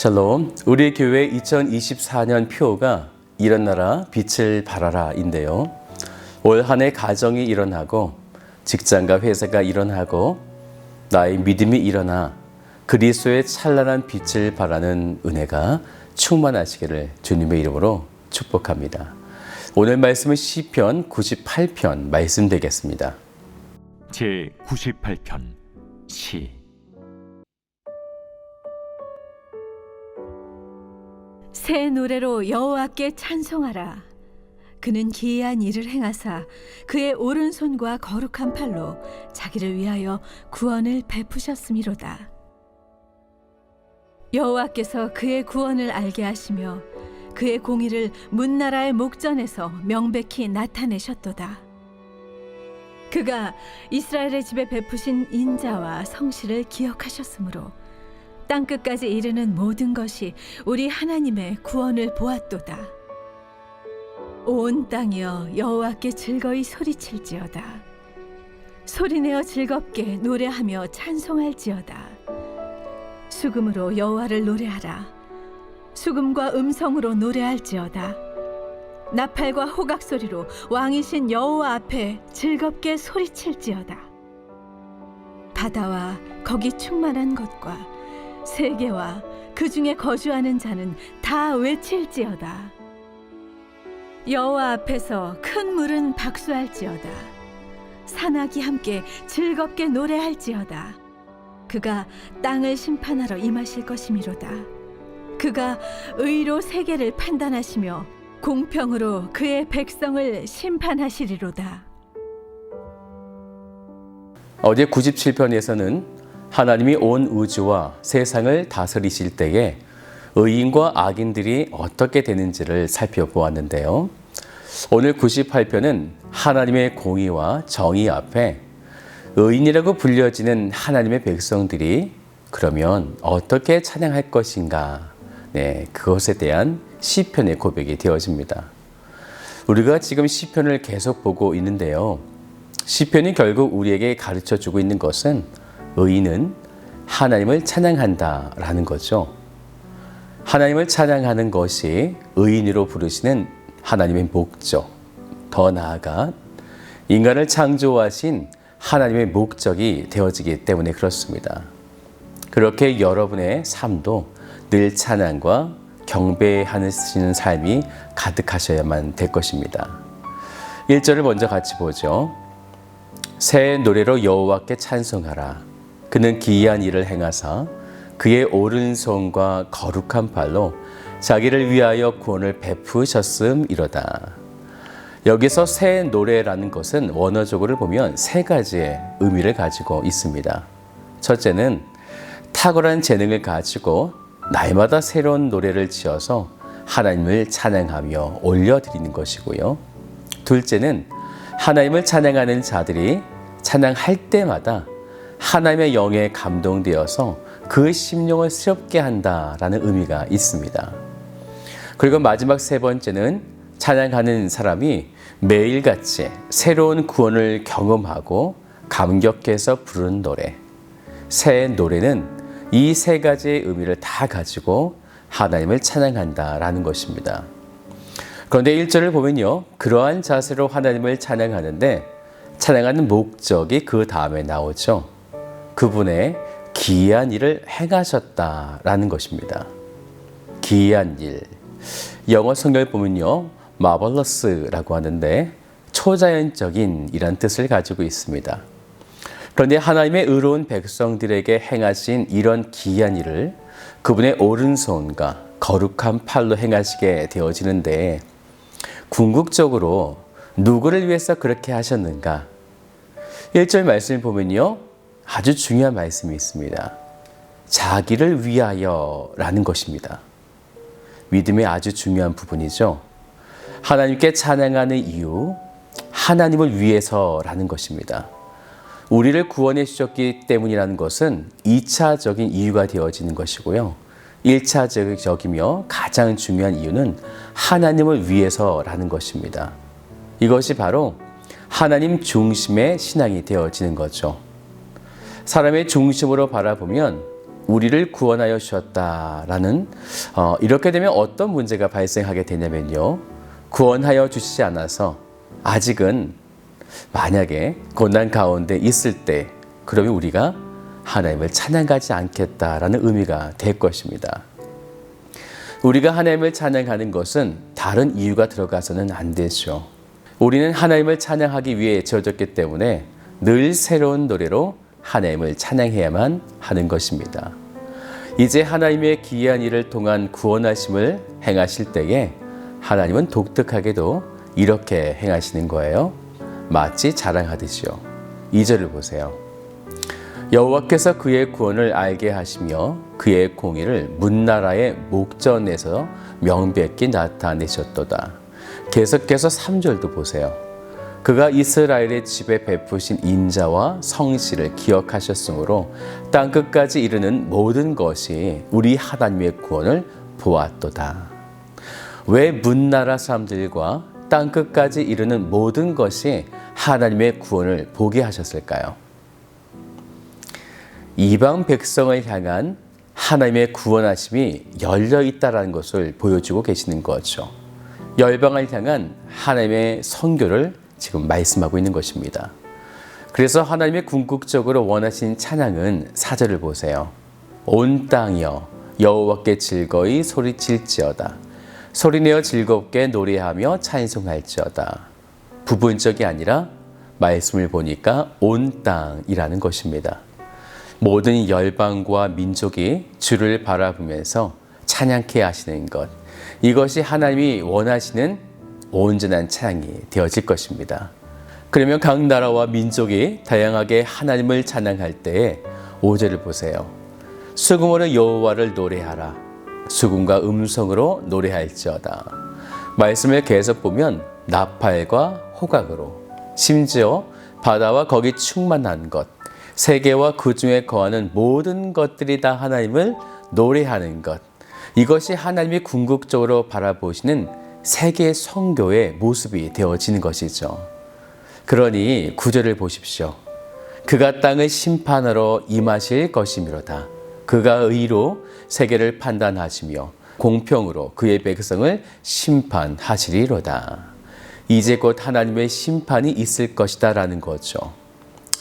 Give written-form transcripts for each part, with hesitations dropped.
샬롬, 우리 교회 2024년 표어가 일어나라 빛을 발하라 인데요. 올 한 해 가정이 일어나고 직장과 회사가 일어나고 나의 믿음이 일어나 그리스도의 찬란한 빛을 발하는 은혜가 충만하시기를 주님의 이름으로 축복합니다. 오늘 말씀은 시편 98편 말씀 되겠습니다. 제 98편 시. 새 노래로 여호와께 찬송하라. 그는 기이한 일을 행하사 그의 오른손과 거룩한 팔로 자기를 위하여 구원을 베푸셨음이로다. 여호와께서 그의 구원을 알게 하시며 그의 공의를 문나라의 목전에서 명백히 나타내셨도다. 그가 이스라엘의 집에 베푸신 인자와 성실을 기억하셨으므로 땅끝까지 이르는 모든 것이 우리 하나님의 구원을 보았도다. 온 땅이여 여호와께 즐거이 소리칠지어다. 소리내어 즐겁게 노래하며 찬송할지어다. 수금으로 여호와를 노래하라. 수금과 음성으로 노래할지어다. 나팔과 호각 소리로 왕이신 여호와 앞에 즐겁게 소리칠지어다. 바다와 거기 충만한 것과 세계와 그 중에 거주하는 자는 다 외칠지어다. 여호와 앞에서 큰 물은 박수할지어다. 산악이 함께 즐겁게 노래할지어다. 그가 땅을 심판하러 임하실 것이미로다. 그가 의로 세계를 판단하시며 공평으로 그의 백성을 심판하시리로다. 어제 97편에서는 하나님이 온 우주와 세상을 다스리실 때에 의인과 악인들이 어떻게 되는지를 살펴보았는데요. 오늘 98편은 하나님의 공의와 정의 앞에 의인이라고 불려지는 하나님의 백성들이 그러면 어떻게 찬양할 것인가? 그것에 대한 시편의 고백이 되어집니다. 우리가 지금 시편을 계속 보고 있는데요. 시편이 결국 우리에게 가르쳐주고 있는 것은 의인은 하나님을 찬양한다라는 거죠. 하나님을 찬양하는 것이 의인으로 부르시는 하나님의 목적, 더 나아가 인간을 창조하신 하나님의 목적이 되어지기 때문에 그렇습니다. 그렇게 여러분의 삶도 늘 찬양과 경배하시는 삶이 가득하셔야만 될 것입니다. 1절을 먼저 같이 보죠. 새 노래로 여호와께 찬송하라. 그는 기이한 일을 행하사 그의 오른손과 거룩한 팔로 자기를 위하여 구원을 베푸셨음이로다. 여기서 새 노래라는 것은 원어적으로 보면 세 가지의 의미를 가지고 있습니다. 첫째는 탁월한 재능을 가지고 날마다 새로운 노래를 지어서 하나님을 찬양하며 올려드리는 것이고요. 둘째는 하나님을 찬양하는 자들이 찬양할 때마다 하나님의 영에 감동되어서 그 심령을 새롭게 한다라는 의미가 있습니다. 그리고 마지막 세 번째는 찬양하는 사람이 매일같이 새로운 구원을 경험하고 감격해서 부르는 노래. 새 노래는 이 세 가지의 의미를 다 가지고 하나님을 찬양한다라는 것입니다. 그런데 1절을 보면요. 그러한 자세로 하나님을 찬양하는데 찬양하는 목적이 그 다음에 나오죠. 그분의 기이한 일을 행하셨다라는 것입니다. 기이한 일. 영어 성경을 보면요. marvelous라고 하는데 초자연적인 이란 뜻을 가지고 있습니다. 그런데 하나님의 의로운 백성들에게 행하신 이런 기이한 일을 그분의 오른손과 거룩한 팔로 행하시게 되어지는데 궁극적으로 누구를 위해서 그렇게 하셨는가? 1절 말씀을 보면요. 아주 중요한 말씀이 있습니다. 자기를 위하여라는 것입니다. 믿음의 아주 중요한 부분이죠. 하나님께 찬양하는 이유, 하나님을 위해서라는 것입니다. 우리를 구원해 주셨기 때문이라는 것은 2차적인 이유가 되어지는 것이고요. 1차적이며 가장 중요한 이유는 하나님을 위해서라는 것입니다. 이것이 바로 하나님 중심의 신앙이 되어지는 거죠. 사람의 중심으로 바라보면 우리를 구원하여 주셨다라는 이렇게 되면 어떤 문제가 발생하게 되냐면요. 구원하여 주시지 않아서 아직은 만약에 고난 가운데 있을 때 그러면 우리가 하나님을 찬양하지 않겠다라는 의미가 될 것입니다. 우리가 하나님을 찬양하는 것은 다른 이유가 들어가서는 안 되죠. 우리는 하나님을 찬양하기 위해 지어졌기 때문에 늘 새로운 노래로 하나님을 찬양해야만 하는 것입니다. 이제 하나님의 기이한 일을 통한 구원하심을 행하실 때에 하나님은 독특하게도 이렇게 행하시는 거예요. 마치 자랑하듯이요. 2절을 보세요. 여호와께서 그의 구원을 알게 하시며 그의 공의를 문나라의 목전에서 명백히 나타내셨도다. 계속해서 3절도 보세요. 그가 이스라엘의 집에 베푸신 인자와 성실을 기억하셨으므로 땅끝까지 이르는 모든 것이 우리 하나님의 구원을 보았도다. 왜 문나라 사람들과 땅끝까지 이르는 모든 것이 하나님의 구원을 보게 하셨을까요? 이방 백성을 향한 하나님의 구원하심이 열려 있다는 것을 보여주고 계시는 거죠. 열방을 향한 하나님의 선교를 지금 말씀하고 있는 것입니다. 그래서 하나님의 궁극적으로 원하신 찬양은 4절을 보세요. 온 땅이여 여호와께 즐거이 소리칠지어다. 소리내어 즐겁게 노래하며 찬송할지어다. 부분적이 아니라 말씀을 보니까 온 땅이라는 것입니다. 모든 열방과 민족이 주를 바라보면서 찬양케 하시는 것, 이것이 하나님이 원하시는 온전한 찬양이 되어질 것입니다. 그러면 각 나라와 민족이 다양하게 하나님을 찬양할 때에 5절을 보세요. 수금으로 여호와를 노래하라. 수금과 음성으로 노래할지어다. 말씀을 계속 보면 나팔과 호각으로, 심지어 바다와 거기 충만한 것, 세계와 그 중에 거하는 모든 것들이 다 하나님을 노래하는 것, 이것이 하나님이 궁극적으로 바라보시는 세계 선교의 모습이 되어지는 것이죠. 그러니 9절을 보십시오. 그가 땅을 심판하러 임하실 것이미로다. 그가 의로 세계를 판단하시며 공평으로 그의 백성을 심판하시리로다. 이제 곧 하나님의 심판이 있을 것이다 라는 거죠.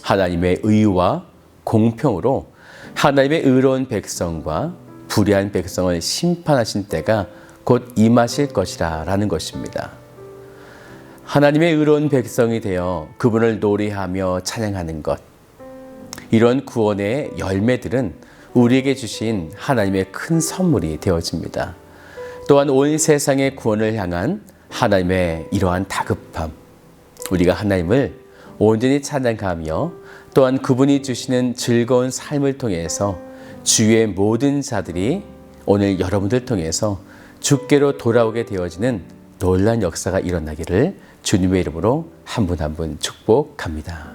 하나님의 의와 공평으로 하나님의 의로운 백성과 불의한 백성을 심판하신 때가 곧 임하실 것이라 라는 것입니다. 하나님의 의로운 백성이 되어 그분을 노래하며 찬양하는 것, 이런 구원의 열매들은 우리에게 주신 하나님의 큰 선물이 되어집니다. 또한 온 세상의 구원을 향한 하나님의 이러한 다급함, 우리가 하나님을 온전히 찬양하며 또한 그분이 주시는 즐거운 삶을 통해서 주의 모든 자들이 오늘 여러분들 통해서 주께로 돌아오게 되어지는 놀라운 역사가 일어나기를 주님의 이름으로 한 분 한 분 축복합니다.